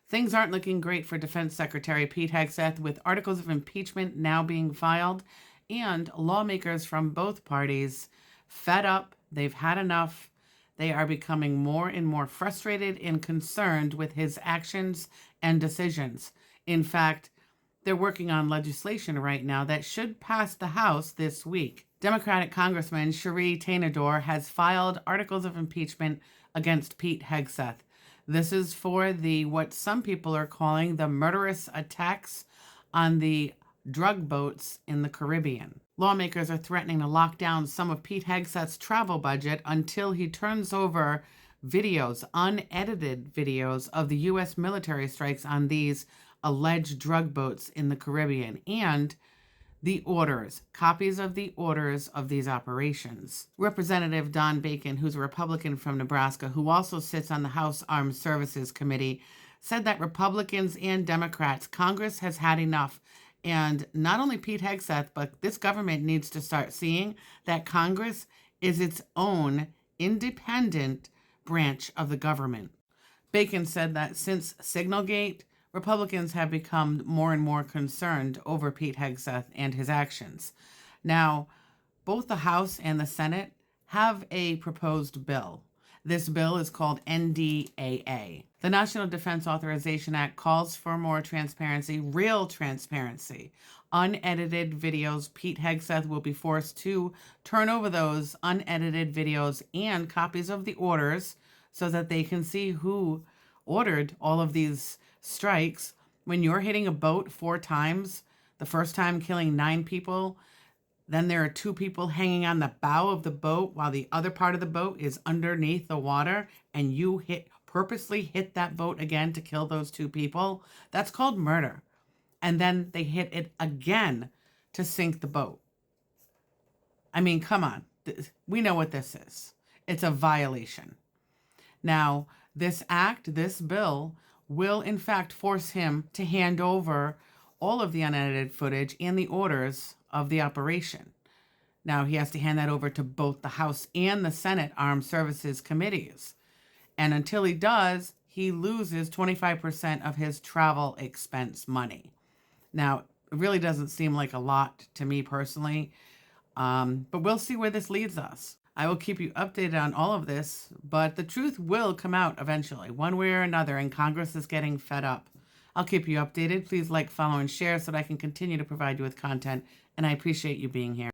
Things aren't looking great for Defense Secretary Pete Hegseth, with articles of impeachment now being filed and lawmakers from both parties fed up. They've had enough. They are becoming more and more frustrated and concerned with his actions and decisions. In fact, they're working on legislation right now that should pass the House this week. Democratic Congressman Cherie Tainador has filed articles of impeachment against Pete Hegseth. This is for what some people are calling the murderous attacks on the drug boats in the Caribbean. Lawmakers are threatening to lock down some of Pete Hegseth's travel budget until he turns over videos, unedited videos of the U.S. military strikes on these alleged drug boats in the Caribbean, and the orders, copies of the orders of these operations. Representative Don Bacon, who's a Republican from Nebraska, who also sits on the House Armed Services Committee, said that Republicans and Democrats, Congress has had enough. And not only Pete Hegseth, but this government needs to start seeing that Congress is its own independent branch of the government. Bacon said that since Signalgate, Republicans have become more and more concerned over Pete Hegseth and his actions. Now, both the House and the Senate have a proposed bill. This bill is called NDAA. The National Defense Authorization Act calls for more transparency, real transparency. Unedited videos, Pete Hegseth will be forced to turn over those unedited videos and copies of the orders so that they can see who ordered all of these strikes. When you're hitting a boat 4 times, the first time killing 9 people, then there are 2 people hanging on the bow of the boat while the other part of the boat is underneath the water, and you purposely hit that boat again to kill those 2 people. That's called murder. And then they hit it again to sink the boat. I mean, come on. We know what this is. It's a violation. Now, this bill, will in fact force him to hand over all of the unedited footage and the orders of the operation. Now, he has to hand that over to both the House and the Senate Armed Services Committees. And until he does, he loses 25% of his travel expense money. Now, it really doesn't seem like a lot to me personally, but we'll see where this leads us. I will keep you updated on all of this, but the truth will come out eventually, one way or another, and Congress is getting fed up. I'll keep you updated. Please like, follow, and share so that I can continue to provide you with content, and I appreciate you being here.